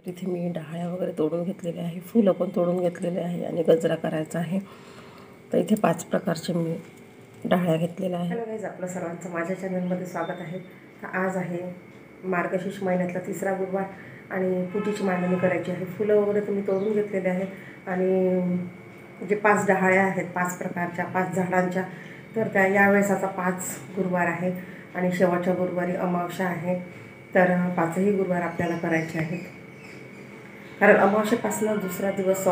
इथे मी डहाळ्या वगैरे तोडून घेतलेले आहे, फुलं पण तोडून घेतलेले आहे आणि गजरा करायचा आहे. तर इथे 5 प्रकारचे मी डहाळ्या घेतलेल्या आहे. हॅलो गाईज, आपलं सर्वांचं माझ्या चॅनलमध्ये स्वागत आहे. तर आज आहे मार्गशीर्ष महिन्यातला 3रा गुरुवार आणि पूजेची मांडणी करायची आहे. फुलं वगैरे तुम्ही तोडून घेतलेले आहेत आणि जे 5 डहाळ्या आहेत 5 प्रकारच्या 5 झाडांच्या, तर त्या यावेळेस आता 5 गुरुवार आहे आणि शेवटच्या गुरुवारी अमावस्या आहे. तर 5ही गुरुवार आपल्याला करायचे आहेत, कारण अमावस्येपासून दुसरा दिवस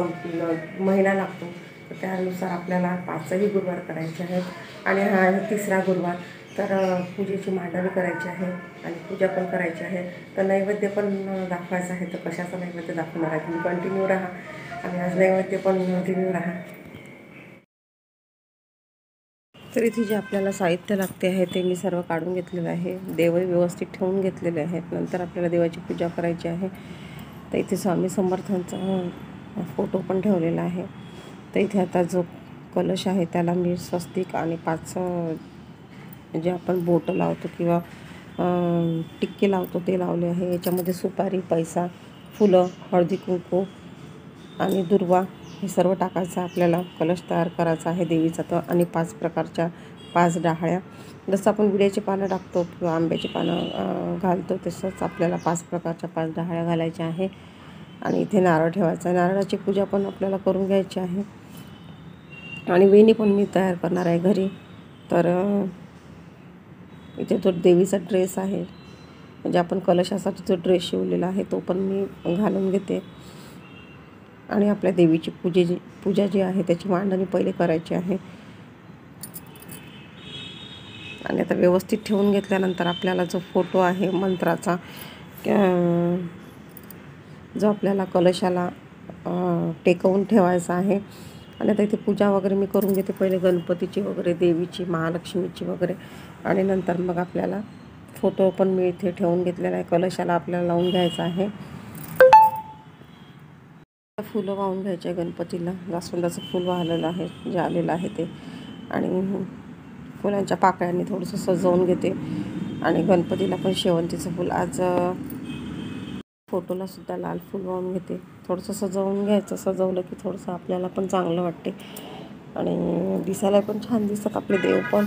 महिना लागतो. तर त्यानुसार आपल्याला 5ही गुरुवार करायचे आहेत आणि हा आहे 3रा गुरुवार. तर पूजेची मांडणी करायची आहे आणि पूजा पण करायची आहे. तर नैवेद्य पण दाखवायचं आहे. तर कशाचा नैवेद्य दाखवणार आहे तुम्ही कंटिन्यू राहा आणि आज नैवेद्य पण कंटिन्यू राहा. तर इथे जे आपल्याला साहित्य लागते आहे ते मी सर्व काढून घेतलेलं आहे. देवही व्यवस्थित ठेवून घेतलेले आहेत. नंतर आपल्याला देवाची पूजा करायची आहे. तर इथे स्वामी समर्थांचा फोटो पण ठेवलेला आहे. तर इथे आता जो कलश आहे त्याला मी स्वस्तिक आणि 5 जे आपण बोटं लावतो किंवा टिक्के लावतो ते लावले आहे. याच्यामध्ये सुपारी, पैसा, फुलं, हळदी कुंकू आणि दुर्वा हे सर्व टाकायचं. आपल्याला कलश तयार करायचा आहे देवीचा. तर आणि 5 प्रकारच्या 5 डहाळ्या, जसं आपण विड्याची पानं टाकतो किंवा आंब्याची पानं घालतो तसंच आपल्याला 5 प्रकारच्या 5 डहाळ्या घालायच्या आहे. आणि इथे नारळ ठेवायचा आहे. नारळाची पूजा पण आपल्याला करून घ्यायची आहे आणि वेणी पण मी तयार करणार आहे घरी. तर इथे जो देवीचा ड्रेस आहे, म्हणजे आपण कलशासाठी जो ड्रेस शिवलेला आहे तो पण मी घालून घेते आणि आपल्या देवीची पूजा जी आहे त्याची मांडणी पहिले करायची आहे. आणि आता व्यवस्थित ठेवून घेतल्यानंतर आपल्याला जो फोटो आहे मंत्राचा, जो आपल्याला कलशाला टेकवून ठेवायचा आहे. आणि आता इथे पूजा वगैरे मी करून घेते, पहिले गणपतीची वगैरे, देवीची, महालक्ष्मीची वगैरे, आणि नंतर मग आपल्याला फोटो पण मी इथे ठेवून घेतलेला आहे. कलशाला आपल्याला लावून घ्यायचं आहे. फुलं वाहून घ्यायचे आहे गणपतीला. जास्वंदाचं फूल वाहिलेलं आहे, जे आलेलं आहे ते, आणि फुलांच्या पाकळ्यांनी थोडंसं सजवून घेते. आणि गणपतीला पण शेवंतीचं फूल, आज फोटोला सुद्धा लाल फूल वाहून घेते. थोडंसं सजवून घ्यायचं. सजवलं की थोडंसं आपल्याला पण चांगलं वाटते आणि दिसायला पण छान दिसतात आपले देव पण.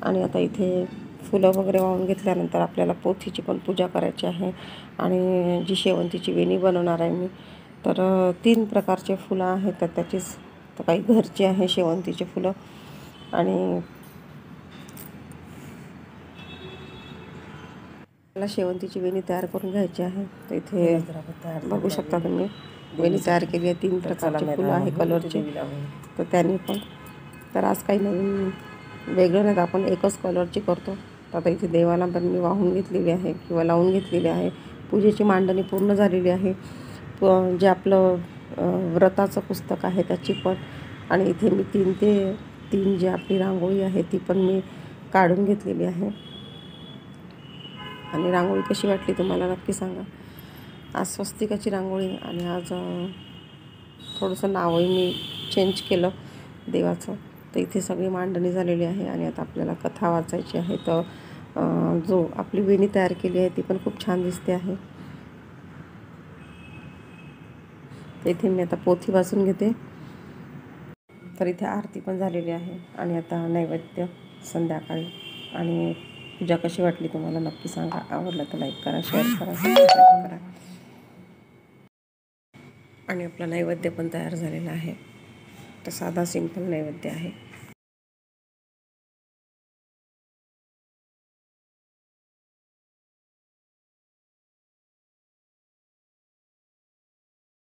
आणि आता इथे फुलं वगैरे वाहून घेतल्यानंतर आपल्याला पोथीची पण पूजा करायची आहे. आणि जी शेवंतीची वेणी बनवणार आहे मी, तर 3 प्रकारचे फुलं आहेत. तर त्याचीच, तर काही घरची आहे शेवंतीची फुलं, आणि मला शेवंतीची वेणी तयार करून घ्यायची आहे. तर इथे बघू शकता तुम्ही वेणी तयार केली आहे. 3 प्रकारचे फुलं आहे कलरचे. तर त्यांनी पण, तर आज काही नवीन वेगळं नाही, आपण एकच कलरची करतो. तर आता इथे देवाला पण मी वाहून घेतलेली आहे किंवा लावून घेतलेली आहे. पूजेची मांडणी पूर्ण झालेली आहे. जे आपलं व्रताचं पुस्तक आहे त्याची पण, आणि इथे मी 3 जी आपली रांगोळी आहे ती पण मी काढून घेतलेली आहे. आणि रांगोळी कशी वाटली तुम्हाला नक्की सांगा. आज स्वस्तिकाची रांगोळी, आणि आज थोडंसं नावही मी चेंज केलं देवाचं. तर इथे सगळी मांडणी झालेली आहे आणि आता आपल्याला कथा वाचायची आहे. तर जो आपली वेणी तयार केली आहे ती पण खूप छान दिसते आहे. इथे मी आता पोथी वाचून घेते. तर इथे आरती पण झालेली आहे आणि आता नैवेद्य संध्याकाळी. आणि पूजा कशी वाटली तुम्हाला नक्की सांगा. आवडलं तर लाईक करा, शेअर करा, सबस्क्राईब करा. आणि आपला नैवेद्य पण तयार झालेला आहे. तर साधा सिंपल नैवेद्य आहे.